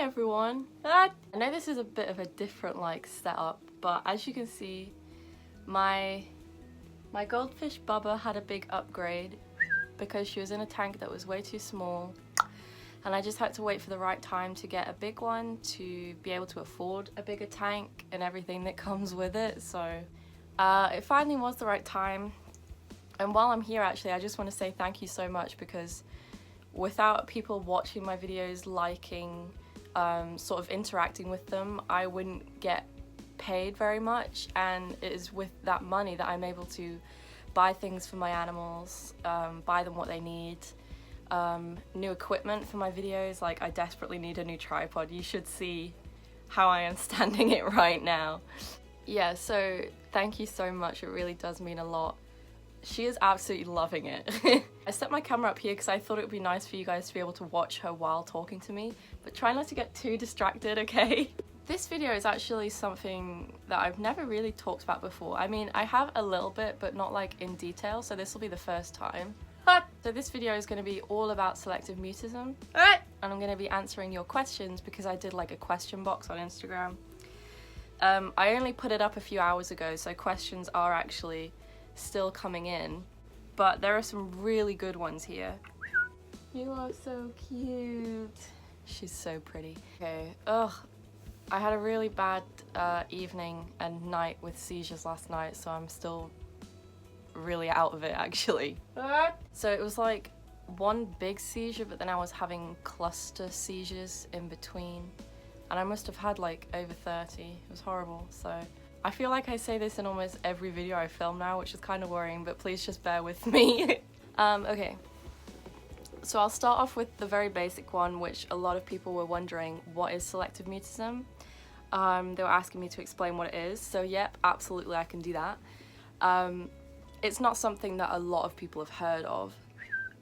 everyone. I know this is a bit of a different setup, but as you can see, my goldfish Bubba had a big upgrade because she was in a tank that was way too small, and I just had to wait for the right time to get a big one to be able to afford a bigger tank and everything that comes with it. So it finally was the right time. And while I'm here, actually, I just want to say thank you so much, because without people watching my videos, liking, sort of interacting with them, I wouldn't get paid very much. And it is with that money that I'm able to buy things for my animals, buy them what they need, new equipment for my videos. Like, I desperately need a new tripod. You should see how I am standing it right now. Yeah, so thank you so much. It really does mean a lot. She is absolutely loving it. I set my camera up here because I thought it would be nice for you guys to be able to watch her while talking to me, but try not to get too distracted, okay? This video is actually something that I've never really talked about before. I mean, I have a little bit, but not like in detail, so this will be the first time. So this video is going to be all about selective mutism, and I'm going to be answering your questions because I did like a question box on Instagram. I only put it up a few hours ago, so questions are actually still coming in, but there are some really good ones here. You are so cute. She's so pretty. Okay, ugh. I had a really bad evening and night with seizures last night, so I'm still really out of it, actually. So it was like one big seizure, but then I was having cluster seizures in between, and I must have had like over 30. It was horrible. So I feel like I say this in almost every video I film now, which is kind of worrying, but please just bear with me. Okay, so I'll start off with the very basic one, which a lot of people were wondering, what is selective mutism? They were asking me to explain what it is, so yep, absolutely I can do that. It's not something that a lot of people have heard of,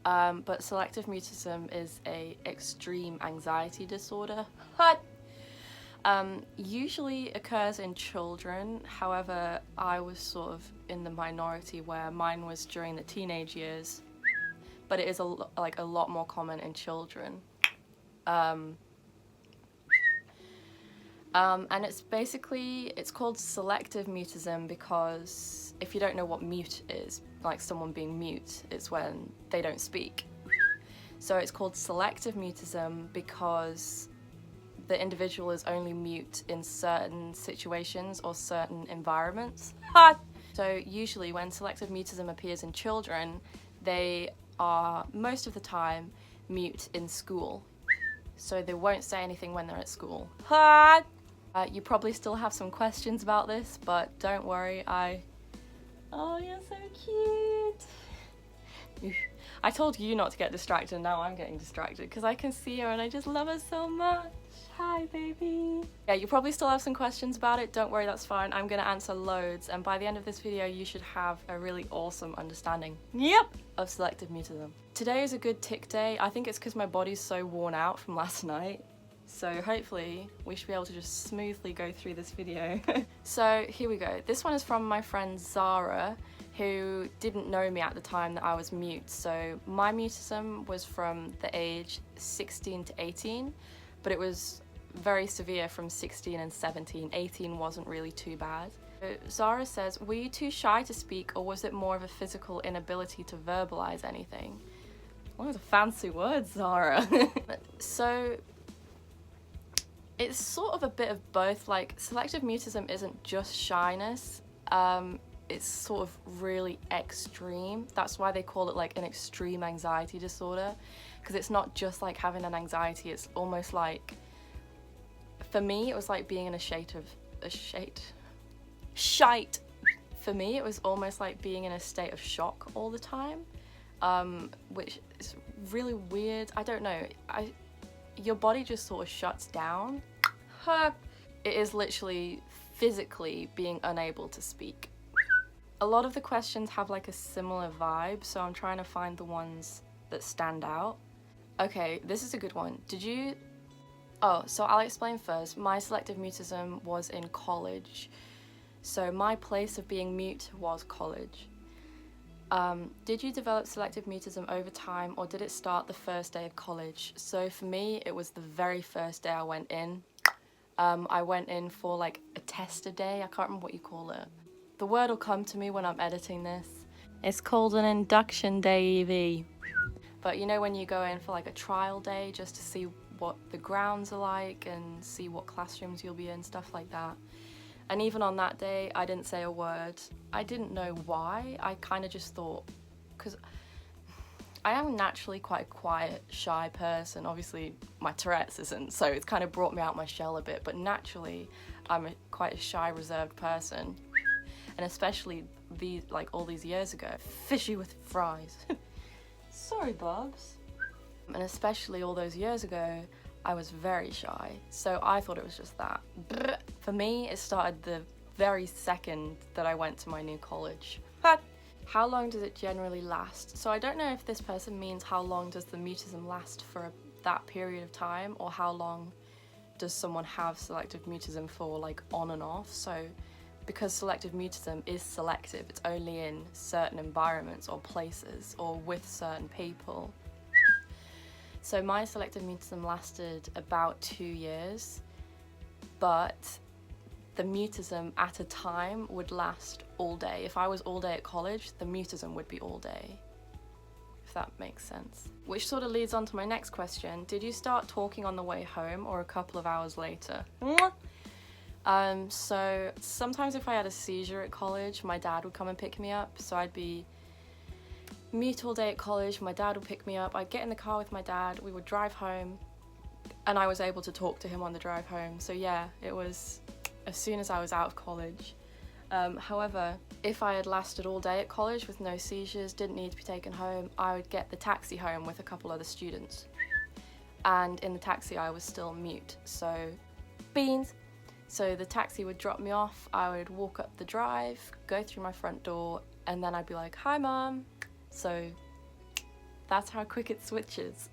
but selective mutism is a extreme anxiety disorder. Usually occurs in children. However, I was sort of in the minority where mine was during the teenage years, but it is a lot more common in children. And it's called selective mutism because if you don't know what mute is, like someone being mute, it's when they don't speak. So it's called selective mutism because the individual is only mute in certain situations or certain environments. So usually when selective mutism appears in children, they are most of the time mute in school. So they won't say anything when they're at school. You probably still have some questions about this, but don't worry, Oh, you're so cute. I told you not to get distracted, now I'm getting distracted because I can see her and I just love her so much. Hi, baby. Yeah, you probably still have some questions about it. Don't worry, that's fine. I'm gonna answer loads, and by the end of this video, you should have a really awesome understanding of selective mutism. Today is a good tick day. I think it's because my body's so worn out from last night. So hopefully we should be able to just smoothly go through this video. So here we go. This one is from my friend Zara, who didn't know me at the time that I was mute. So my mutism was from the age 16 to 18, but it was very severe from 16 and 17. 18 wasn't really too bad. So Zara says, were you too shy to speak, or was it more of a physical inability to verbalize anything? Well, those are fancy words, Zara. So it's sort of a bit of both. Like, selective mutism isn't just shyness, it's sort of really extreme. That's why they call it like an extreme anxiety disorder, because it's not just like having an anxiety, it's almost like, for me, it was like being in For me, it was almost like being in a state of shock all the time, which is really weird. I don't know. Your body just sort of shuts down. It is literally physically being unable to speak. A lot of the questions have like a similar vibe, so I'm trying to find the ones that stand out. Okay, this is a good one. So I'll explain first. My selective mutism was in college. So my place of being mute was college. Did you develop selective mutism over time, or did it start the first day of college? So for me, it was the very first day I went in. I went in for like a tester day. I can't remember what you call it. The word will come to me when I'm editing this. It's called an induction day, EV. But you know when you go in for like a trial day just to see what the grounds are like and see what classrooms you'll be in, stuff like that. And even on that day, I didn't say a word. I didn't know why. I kind of just thought, because I am naturally quite a quiet, shy person. Obviously, my Tourette's isn't, so it's kind of brought me out my shell a bit. But naturally, I'm quite a shy, reserved person. And especially all these years ago, fishy with fries. Sorry, Bobs. And especially all those years ago, I was very shy. So I thought it was just that. For me, it started the very second that I went to my new college. How long does it generally last? So I don't know if this person means how long does the mutism last for that period of time, or how long does someone have selective mutism for, like, on and off. So because selective mutism is selective, it's only in certain environments or places or with certain people. So my selective mutism lasted about 2 years, but the mutism at a time would last all day. If I was all day at college, the mutism would be all day, if that makes sense. Which sort of leads on to my next question. Did you start talking on the way home or a couple of hours later? So sometimes if I had a seizure at college, my dad would come and pick me up. So I'd be mute all day at college, my dad would pick me up, I'd get in the car with my dad, we would drive home, and I was able to talk to him on the drive home. So yeah, it was as soon as I was out of college. However, if I had lasted all day at college with no seizures, didn't need to be taken home, I would get the taxi home with a couple other students. And in the taxi I was still mute, so beans. So the taxi would drop me off, I would walk up the drive, go through my front door, and then I'd be like, "Hi Mum." So that's how quick it switches.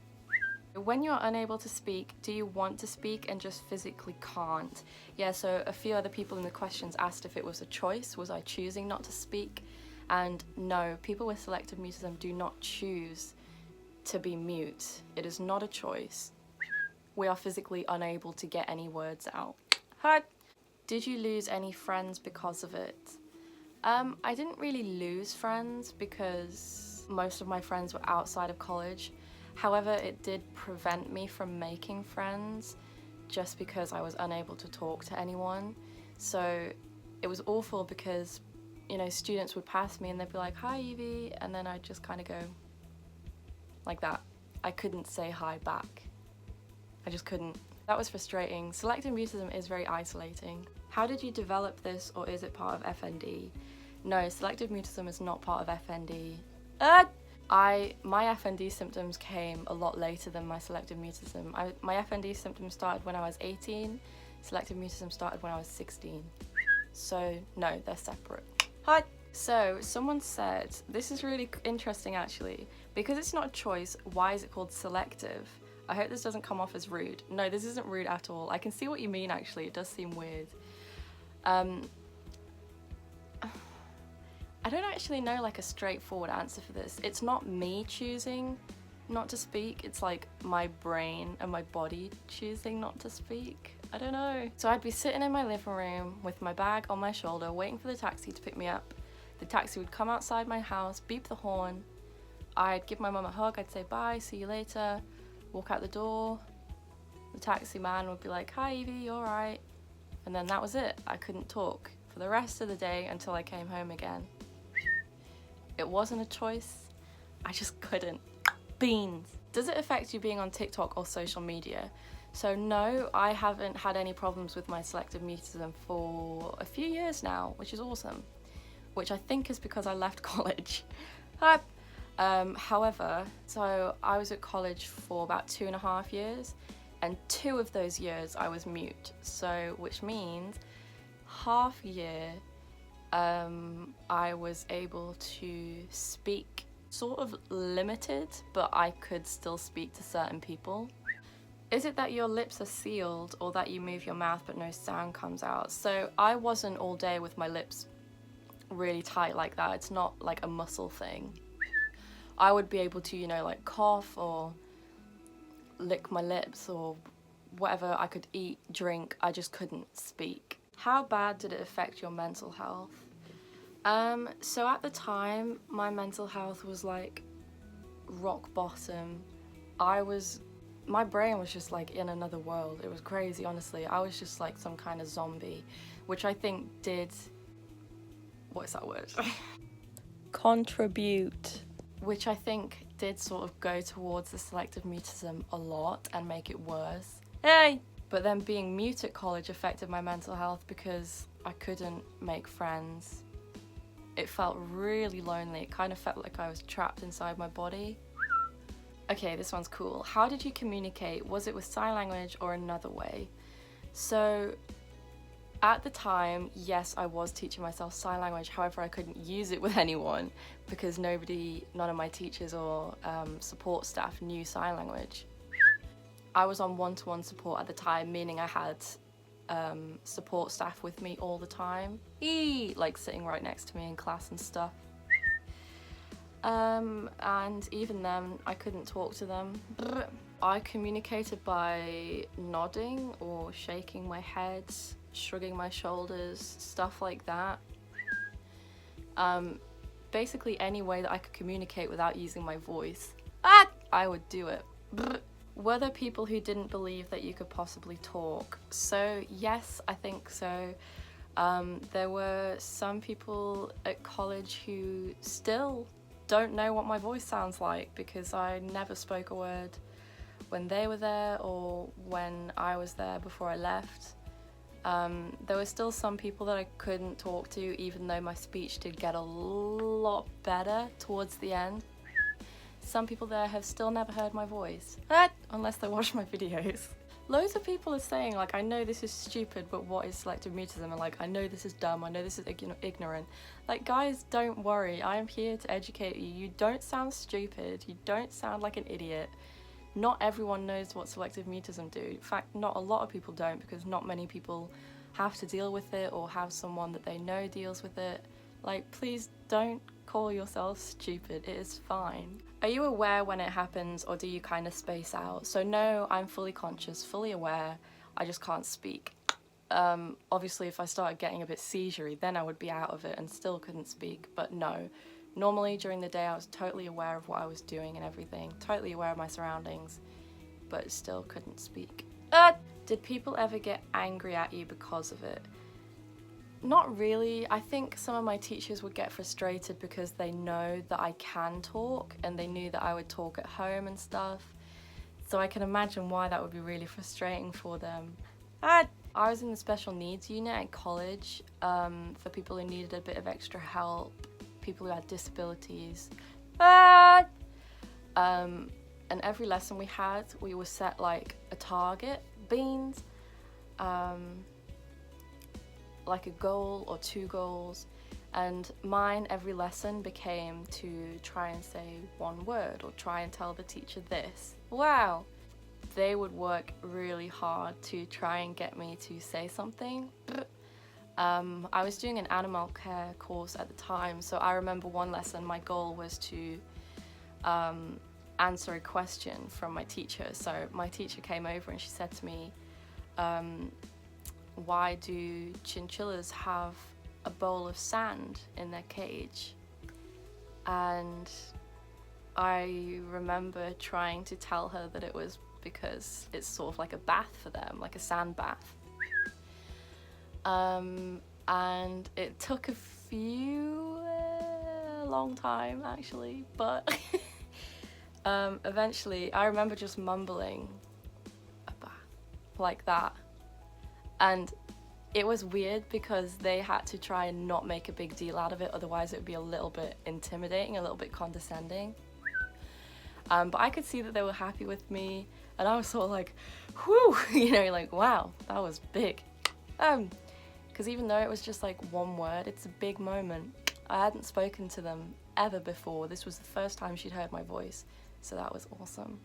When you're unable to speak, do you want to speak and just physically can't? Yeah, so a few other people in the questions asked if it was a choice. Was I choosing not to speak? And no, people with selective mutism do not choose to be mute. It is not a choice. We are physically unable to get any words out. Hi. Did you lose any friends because of it? I didn't really lose friends because most of my friends were outside of college. However, it did prevent me from making friends just because I was unable to talk to anyone. So it was awful because, you know, students would pass me and they'd be like, "Hi Evie," and then I'd just kind of go like that. I couldn't say hi back. I just couldn't. That was frustrating. Selective mutism is very isolating. How did you develop this, or is it part of FND? No, selective mutism is not part of FND. My FND symptoms came a lot later than my selective mutism. My FND symptoms started when I was 18, selective mutism started when I was 16. So no, they're separate. Hi! So someone said, this is really interesting actually, because it's not a choice, why is it called selective? I hope this doesn't come off as rude. No, this isn't rude at all. I can see what you mean actually, it does seem weird. I don't actually know like a straightforward answer for this. It's not me choosing not to speak, it's like my brain and my body choosing not to speak. I don't know. So I'd be sitting in my living room with my bag on my shoulder waiting for the taxi to pick me up. The taxi would come outside my house, beep the horn. I'd give my mum a hug, I'd say bye, see you later, walk out the door. The taxi man would be like, "Hi Evie, you alright?" And then that was it. I couldn't talk for the rest of the day until I came home again. It wasn't a choice, I just couldn't. Beans. Does it affect you being on TikTok or social media? So no, I haven't had any problems with my selective mutism for a few years now, which is awesome. Which I think is because I left college. However, so I was at college for about 2.5 years, and 2 of those years I was mute. So, which means half a year I was able to speak, sort of limited, but I could still speak to certain people. Is it that your lips are sealed or that you move your mouth but no sound comes out? So I wasn't all day with my lips really tight like that. It's not like a muscle thing. I would be able to, you know, like cough or lick my lips or whatever. I could eat, drink, I just couldn't speak. How bad did it affect your mental health? So at the time, my mental health was like rock bottom. My brain was just like in another world. It was crazy, honestly. I was just like some kind of zombie, which I think did, what is that word? Contribute. Which I think did sort of go towards the selective mutism a lot and make it worse. Hey! But then being mute at college affected my mental health because I couldn't make friends. It felt really lonely. It kind of felt like I was trapped inside my body. Okay, this one's cool. How did you communicate? Was it with sign language or another way? So at the time, yes, I was teaching myself sign language. However, I couldn't use it with anyone because none of my teachers or support staff knew sign language. I was on one-to-one support at the time, meaning I had support staff with me all the time, like sitting right next to me in class and stuff. And even then, I couldn't talk to them. I communicated by nodding or shaking my head, shrugging my shoulders, stuff like that. Basically any way that I could communicate without using my voice, I would do it. Were there people who didn't believe that you could possibly talk? So yes, I think so. There were some people at college who still don't know what my voice sounds like because I never spoke a word when they were there or when I was there before I left. There were still some people that I couldn't talk to, even though my speech did get a lot better towards the end. Some people there have still never heard my voice, unless they watch my videos. Loads of people are saying, like, I know this is stupid, but what is selective mutism? And like, I know this is dumb, I know this is ignorant. Like, guys, don't worry, I am here to educate you. You don't sound stupid, you don't sound like an idiot. Not everyone knows what selective mutism do. In fact, not a lot of people don't, because not many people have to deal with it or have someone that they know deals with it. Like, please don't call yourself stupid, it is fine. Are you aware when it happens, or do you kind of space out? So no, I'm fully conscious, fully aware, I just can't speak. Obviously if I started getting a bit seizure-y, then I would be out of it and still couldn't speak, but no. Normally during the day I was totally aware of what I was doing and everything, totally aware of my surroundings, but still couldn't speak. Did people ever get angry at you because of it? Not really. I think some of my teachers would get frustrated because they know that I can talk and they knew that I would talk at home and stuff. So I can imagine why that would be really frustrating for them. I was in the special needs unit at college for people who needed a bit of extra help, people who had disabilities. And every lesson we had, we were set like a target, beans, like a goal or 2 goals, and mine every lesson became to try and say 1 word or try and tell the teacher this. Wow! They would work really hard to try and get me to say something. I was doing an animal care course at the time, so I remember one lesson my goal was to answer a question from my teacher. So my teacher came over and she said to me, why do chinchillas have a bowl of sand in their cage? And I remember trying to tell her that it was because it's sort of like a bath for them, like a sand bath. And it took a long time actually, but eventually I remember just mumbling a bath like that. And it was weird because they had to try and not make a big deal out of it, otherwise it would be a little bit intimidating, a little bit condescending. But I could see that they were happy with me, and I was sort of like, whew, you know, like, wow, that was big. Because even though it was just like 1 word, it's a big moment. I hadn't spoken to them ever before. This was the first time she'd heard my voice, so that was awesome.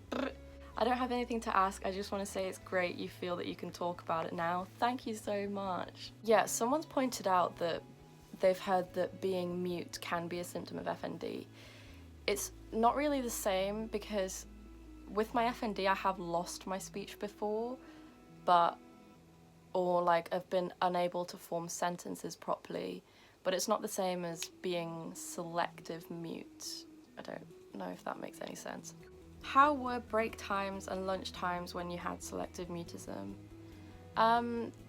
I don't have anything to ask, I just want to say it's great you feel that you can talk about it now. Thank you so much. Yeah, someone's pointed out that they've heard that being mute can be a symptom of FND. It's not really the same, because with my FND I have lost my speech before, or like I've been unable to form sentences properly, but it's not the same as being selective mute. I don't know if that makes any sense. How were break times and lunch times when you had selective mutism?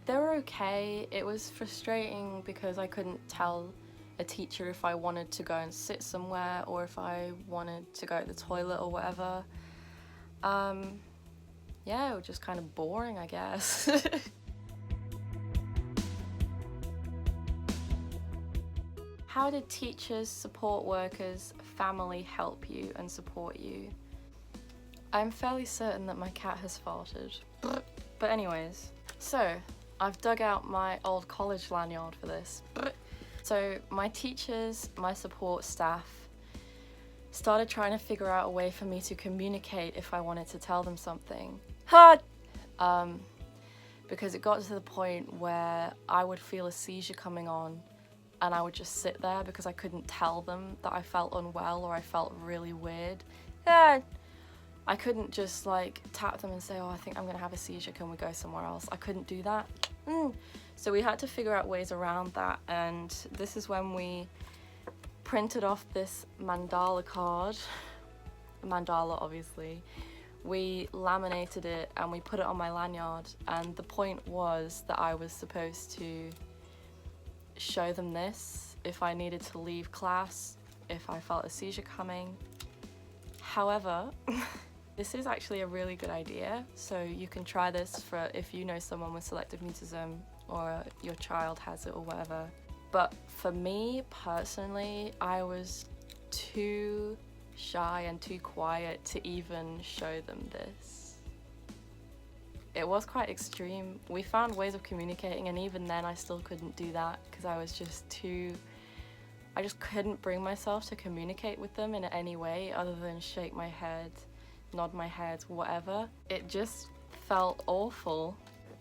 They were okay. It was frustrating because I couldn't tell a teacher if I wanted to go and sit somewhere or if I wanted to go to the toilet or whatever. Yeah, it was just kind of boring, I guess. How did teachers, support workers, family help you and support you? I'm fairly certain that my cat has farted. But anyways, so I've dug out my old college lanyard for this. So my teachers, my support staff, started trying to figure out a way for me to communicate if I wanted to tell them something. Because it got to the point where I would feel a seizure coming on and I would just sit there because I couldn't tell them that I felt unwell or I felt really weird. I couldn't just like tap them and say, oh, I think I'm gonna have a seizure, can we go somewhere else? I couldn't do that. So we had to figure out ways around that, and this is when we printed off this mandala card. Mandala, obviously. We laminated it and we put it on my lanyard, and the point was that I was supposed to show them this if I needed to leave class, if I felt a seizure coming. However, this is actually a really good idea, so you can try this for if you know someone with selective mutism or your child has it or whatever. But for me personally, I was too shy and too quiet to even show them this. It was quite extreme. We found ways of communicating, and even then I still couldn't do that because I just couldn't bring myself to communicate with them in any way other than shake my head, nod my head, whatever. It just felt awful.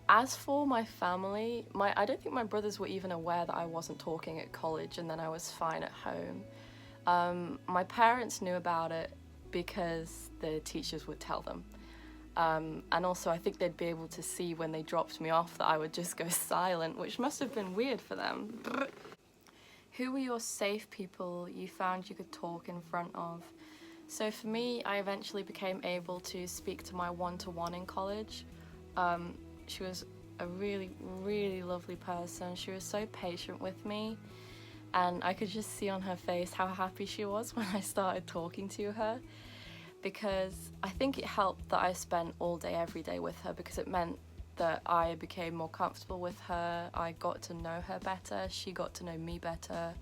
As for my family, I don't think my brothers were even aware that I wasn't talking at college and then I was fine at home. My parents knew about it because the teachers would tell them. And also I think they'd be able to see when they dropped me off that I would just go silent, which must have been weird for them. Who were your safe people you found you could talk in front of? So for me, I eventually became able to speak to my one-to-one in college. She was a really, really lovely person. She was so patient with me, and I could just see on her face how happy she was when I started talking to her, because I think it helped that I spent all day every day with her, because it meant that I became more comfortable with her, I got to know her better, she got to know me better.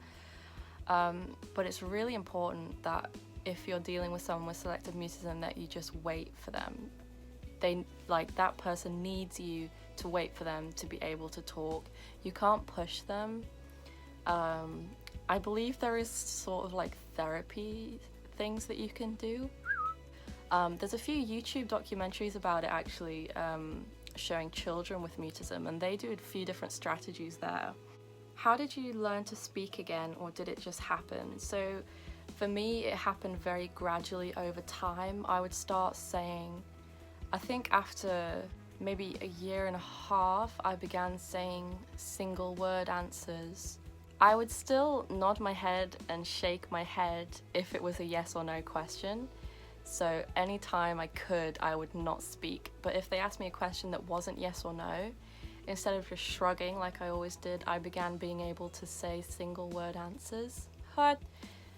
But it's really important that if you're dealing with someone with selective mutism that you just wait for them. That person needs you to wait for them to be able to talk. You can't push them. I believe there is sort of like therapy things that you can do. There's a few YouTube documentaries about it actually, showing children with mutism, and they do a few different strategies there. How did you learn to speak again, or did it just happen? So for me, it happened very gradually over time. I would start saying, I think after maybe a year and a half, I began saying single word answers. I would still nod my head and shake my head if it was a yes or no question. So anytime I could, I would not speak. But if they asked me a question that wasn't yes or no, instead of just shrugging like I always did, I began being able to say single word answers.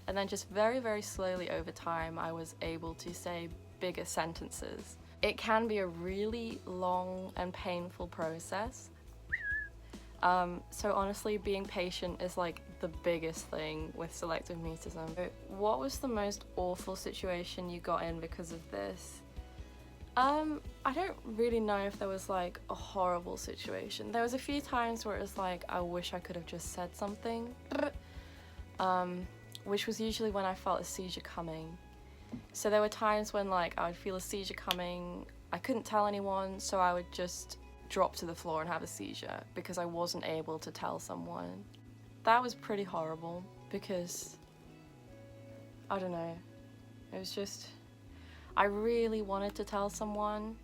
And then just very, very slowly over time, I was able to say bigger sentences. It can be a really long and painful process. So honestly, being patient is like the biggest thing with selective mutism. What was the most awful situation you got in because of this? I don't really know if there was like a horrible situation. There was a few times where it was like, I wish I could have just said something, which was usually when I felt a seizure coming. So there were times when like I would feel a seizure coming, I couldn't tell anyone, so I would just drop to the floor and have a seizure because I wasn't able to tell someone. that was pretty horrible because, I don't know, it was just, I really wanted to tell someone.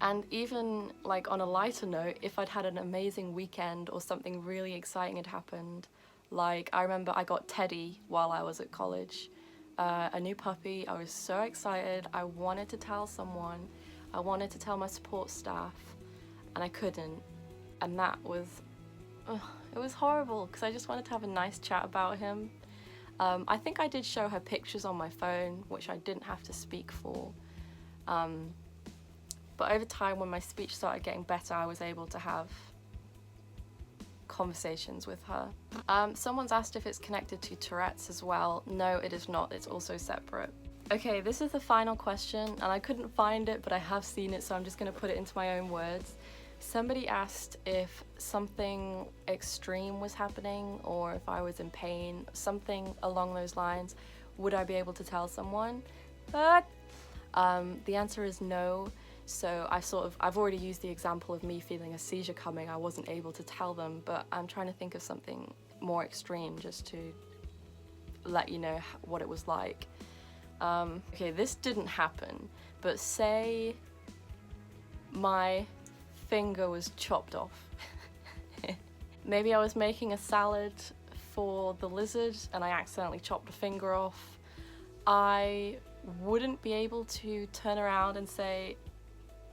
And even like on a lighter note, if I'd had an amazing weekend or something really exciting had happened, like I remember I got Teddy while I was at college, a new puppy. I was so excited. I wanted to tell someone. I wanted to tell my support staff, and I couldn't. And that was, it was horrible because I just wanted to have a nice chat about him. I think I did show her pictures on my phone, which I didn't have to speak for. But over time, when my speech started getting better, I was able to have conversations with her. Someone's asked if it's connected to Tourette's as well. No, it is not. It's also separate. Okay, this is the final question, and I couldn't find it, but I have seen it, so I'm just going to put it into my own words. Somebody asked if something extreme was happening or if I was in pain, something along those lines. Would I be able to tell someone? But the answer is no. So I've already used the example of me feeling a seizure coming. I wasn't able to tell them, but I'm trying to think of something more extreme just to let you know what it was like. Okay, this didn't happen, but say my finger was chopped off. Maybe I was making a salad for the lizard and I accidentally chopped a finger off. I wouldn't be able to turn around and say,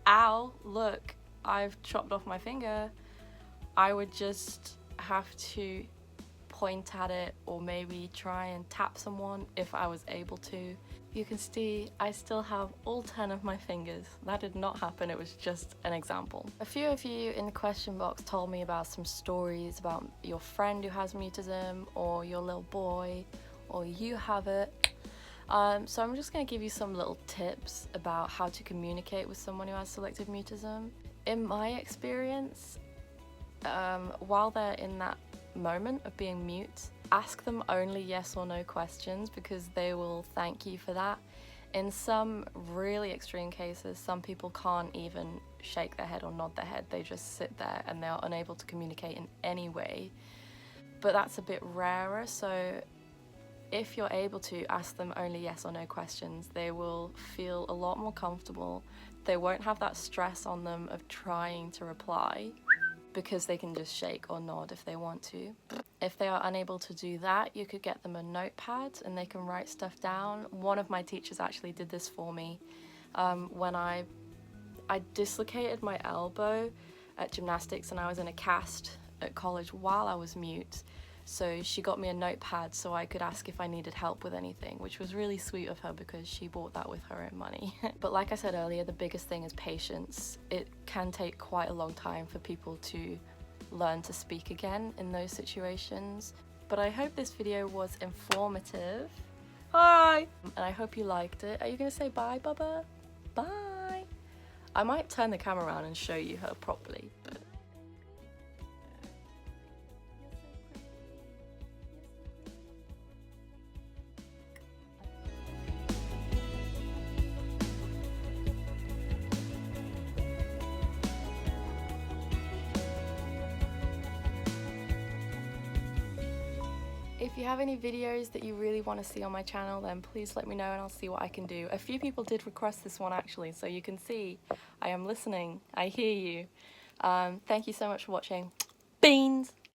ow, look, I've chopped off my finger. I would just have to point at it or maybe try and tap someone if I was able to. You can see I still have all 10 of my fingers. That did not happen, it was just an example. A few of you in the question box told me about some stories about your friend who has mutism or your little boy or you have it. So I'm just going to give you some little tips about how to communicate with someone who has selective mutism. In my experience, while they're in that moment of being mute, ask them only yes or no questions because they will thank you for that. In some really extreme cases, some people can't even shake their head or nod their head. They just sit there and they're unable to communicate in any way. But that's a bit rarer, so if you're able to ask them only yes or no questions, they will feel a lot more comfortable. They won't have that stress on them of trying to reply because they can just shake or nod if they want to. If they are unable to do that, you could get them a notepad and they can write stuff down. One of my teachers actually did this for me when I dislocated my elbow at gymnastics and I was in a cast at college while I was mute. So she got me a notepad so I could ask if I needed help with anything, which was really sweet of her because she bought that with her own money. But like I said earlier, the biggest thing is patience. It can take quite a long time for people to learn to speak again in those situations. But I hope this video was informative. Hi! And I hope you liked it. Are you gonna say bye, Bubba? Bye! I might turn the camera around and show you her properly. If you have any videos that you really want to see on my channel, then please let me know and I'll see what I can do. A few people did request this one actually, so you can see I am listening. I hear you. Thank you so much for watching. Beans!